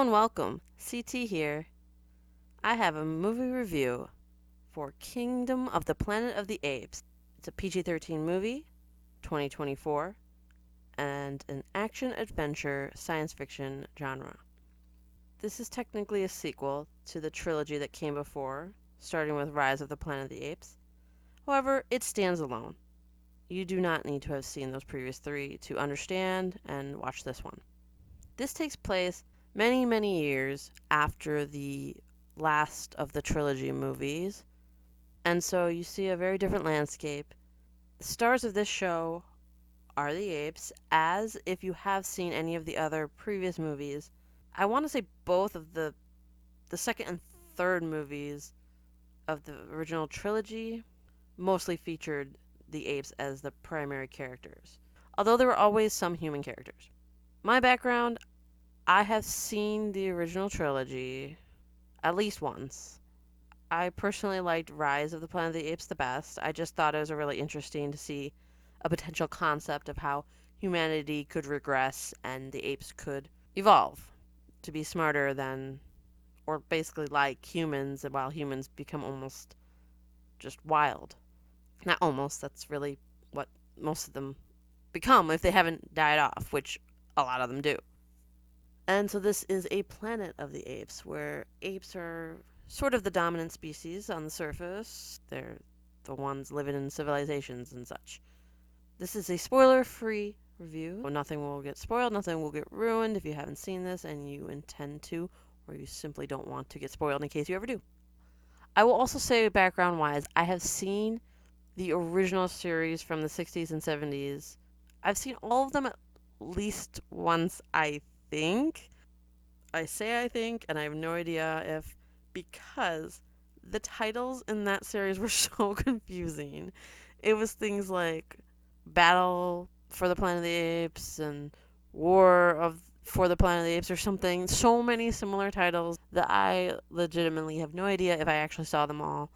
and welcome. CT here. I have a movie review for Kingdom of the Planet of the Apes. It's a PG-13 movie, 2024, and an action-adventure science fiction genre. This is technically a sequel to the trilogy that came before, starting with Rise of the Planet of the Apes. However, it stands alone. You do not need to have seen those previous three to understand and watch this one. This takes place many, many years after the last of the trilogy movies, and so you see a very different landscape. The stars of this show are the apes, as if you have seen any of the other previous movies. I want to say both of the second and third movies of the original trilogy mostly featured the apes as the primary characters, although there were always some human characters. My background, I have seen the original trilogy at least once. I personally liked Rise of the Planet of the Apes the best. I just thought it was really interesting to see a potential concept of how humanity could regress and the apes could evolve to be smarter than, or basically like humans, while humans become almost just wild. Not almost, that's really what most of them become if they haven't died off, which a lot of them do. And so this is a planet of the apes where apes are sort of the dominant species on the surface. They're the ones living in civilizations and such. This is a spoiler free review. Nothing will get spoiled, nothing will get ruined if you haven't seen this and you intend to, or you simply don't want to get spoiled in case you ever do. I will also say, background wise, I have seen the original series from the 60s and 70s. I've seen all of them at least once, I think. I say I think, and I have no idea if, because the titles in that series were so confusing. It was things like Battle for the Planet of the Apes and War of for the Planet of the Apes or something. So many similar titles that I legitimately have no idea if I actually saw them all,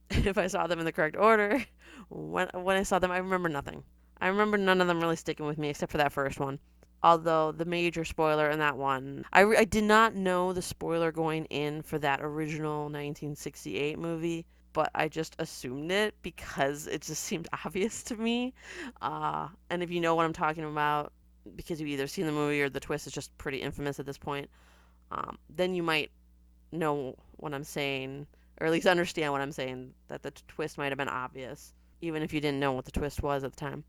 if I saw them in the correct order. When I saw them, I remember nothing. I remember none of them really sticking with me except for that first one. Although the major spoiler in that one, I did not know the spoiler going in for that original 1968 movie, but I just assumed it because it just seemed obvious to me. And if you know what I'm talking about, because you've either seen the movie or the twist is just pretty infamous at this point, then you might know what I'm saying, or at least understand what I'm saying, that the twist might have been obvious, even if you didn't know what the twist was at the time.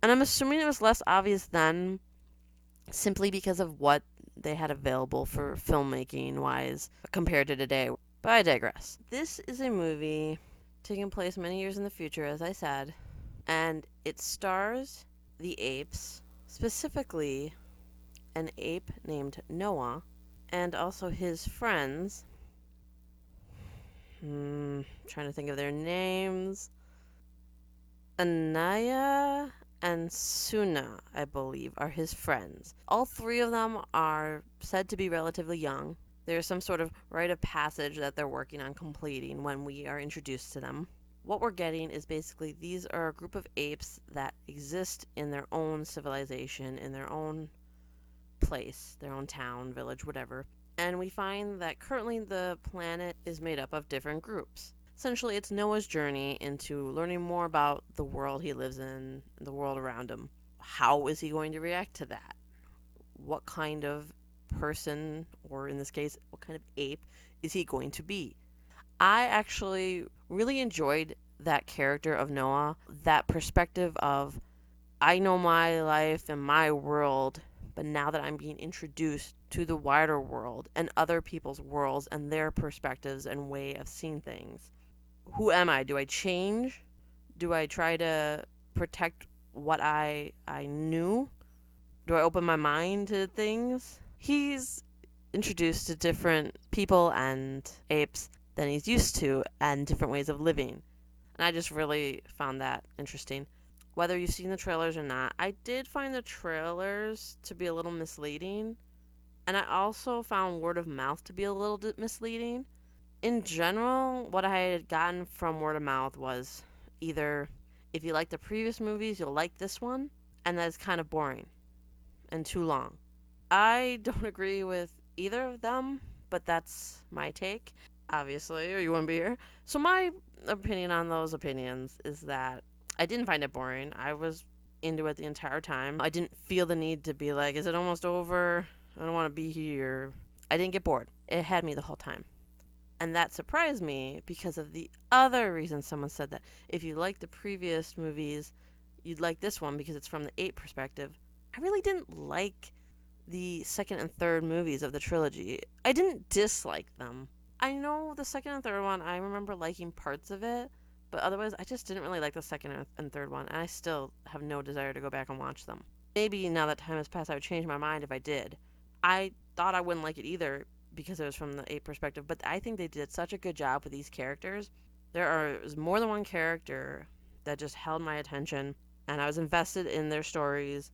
And I'm assuming it was less obvious then, simply because of what they had available for filmmaking wise compared to today. But I digress. This is a movie taking place many years in the future, as I said, and it stars the apes, specifically an ape named Noah, and also his friends. Trying to think of their names. Anaya and Suna, I believe, are his friends. All three of them are said to be relatively young. There's some sort of rite of passage that they're working on completing when we are introduced to them. What we're getting is basically these are a group of apes that exist in their own civilization, in their own place, their own town, village, whatever. And we find that currently the planet is made up of different groups. Essentially, it's Noah's journey into learning more about the world he lives in, the world around him. How is he going to react to that? What kind of person, or in this case, what kind of ape, is he going to be? I actually really enjoyed that character of Noah, that perspective of, I know my life and my world, but now that I'm being introduced to the wider world and other people's worlds and their perspectives and way of seeing things, who am I? Do I change? Do I try to protect what I knew? Do I open my mind to things? He's introduced to different people and apes than he's used to and different ways of living. And I just really found that interesting. Whether you've seen the trailers or not, I did find the trailers to be a little misleading. And I also found word of mouth to be a little misleading. In general, what I had gotten from word of mouth was either, if you like the previous movies, you'll like this one, and that is kind of boring and too long. I don't agree with either of them, but that's my take, obviously, or you wouldn't be here. So my opinion on those opinions is that I didn't find it boring. I was into it the entire time. I didn't feel the need to be like, is it almost over? I don't want to be here. I didn't get bored. It had me the whole time. And that surprised me because of the other reason someone said that. If you like the previous movies, you'd like this one because it's from the ape perspective. I really didn't like the second and third movies of the trilogy. I didn't dislike them. I know the second and third one, I remember liking parts of it, but otherwise, I just didn't really like the second and third one, and I still have no desire to go back and watch them. Maybe now that time has passed, I would change my mind if I did. I thought I wouldn't like it either because it was from the ape perspective, but I think they did such a good job with these characters. Is more than one character that just held my attention, and I was invested in their stories,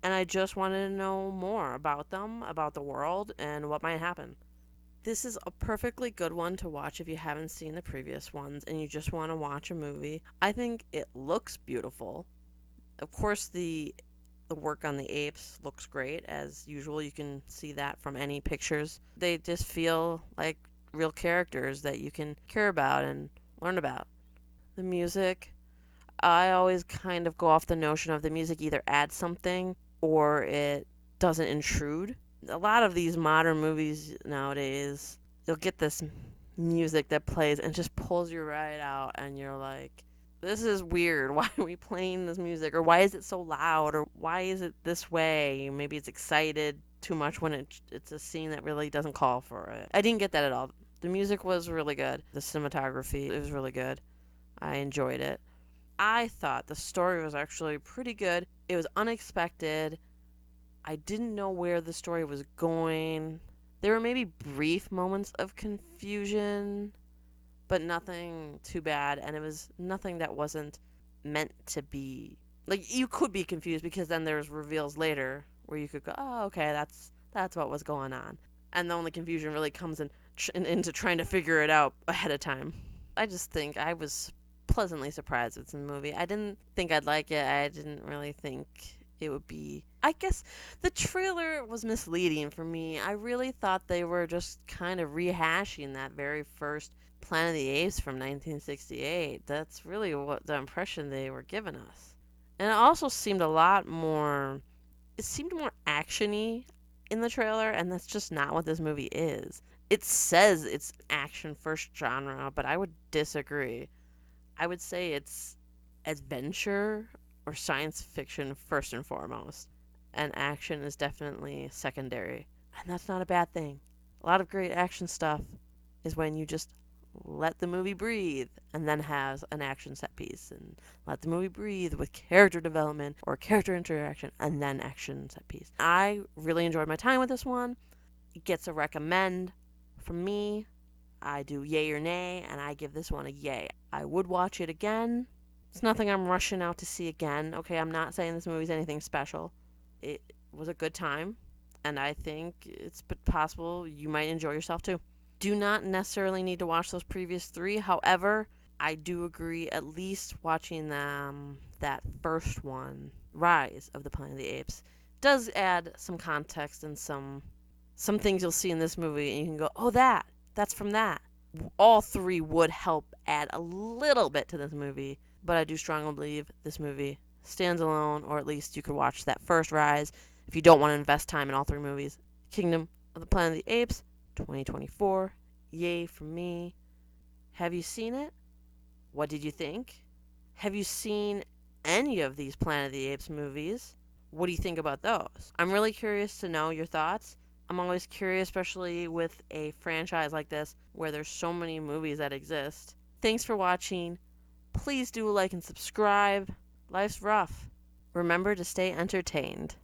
and I just wanted to know more about them, about the world, and what might happen. This is a perfectly good one to watch if you haven't seen the previous ones and you just want to watch a movie. I think it looks beautiful. Of course, the work on the apes looks great as usual. You can see that from any pictures. They just feel like real characters that you can care about and learn about. The music, I always kind of go off the notion of the music either adds something or it doesn't intrude. A lot of these modern movies nowadays, you'll get this music that plays and just pulls you right out, and you're like, this is weird. Why are we playing this music? Or why is it so loud? Or why is it this way? Maybe it's excited too much when it's a scene that really doesn't call for it. I didn't get that at all. The music was really good. The cinematography, it was really good. I enjoyed it. I thought the story was actually pretty good. It was unexpected. I didn't know where the story was going. There were maybe brief moments of confusion, but nothing too bad, and it was nothing that wasn't meant to be. Like, you could be confused because then there's reveals later where you could go, oh, okay, that's what was going on. And the only confusion really comes into trying to figure it out ahead of time. I just think I was pleasantly surprised with the movie. I didn't think I'd like it. I didn't really think it would be. I guess the trailer was misleading for me. I really thought they were just kind of rehashing that very first Planet of the Apes from 1968. That's really what the impression they were giving us. And it also seemed a lot more. It seemed more actiony in the trailer, and that's just not what this movie is. It says it's action first genre, but I would disagree. I would say it's adventure or science fiction first and foremost, and action is definitely secondary. And that's not a bad thing. A lot of great action stuff is when you just let the movie breathe and then has an action set piece, and let the movie breathe with character development or character interaction and then action set piece. I really enjoyed my time with this one. It gets a recommend from me. I do yay or nay, and I give this one a yay. I would watch it again. It's nothing I'm rushing out to see again. Okay, I'm not saying this movie's anything special. It was a good time, and I think it's possible you might enjoy yourself too. Do not necessarily need to watch those previous three. However, I do agree at least watching that first one, Rise of the Planet of the Apes, does add some context and some things you'll see in this movie, and you can go, oh, that's from that. All three would help add a little bit to this movie, but I do strongly believe this movie stands alone, or at least you could watch that first Rise if you don't want to invest time in all three movies. Kingdom of the Planet of the Apes, 2024. Yay from me. Have you seen it? What did you think? Have you seen any of these Planet of the Apes movies? What do you think about those? I'm really curious to know your thoughts. I'm always curious, especially with a franchise like this where there's so many movies that exist. Thanks for watching. Please do like and subscribe. Life's rough. Remember to stay entertained.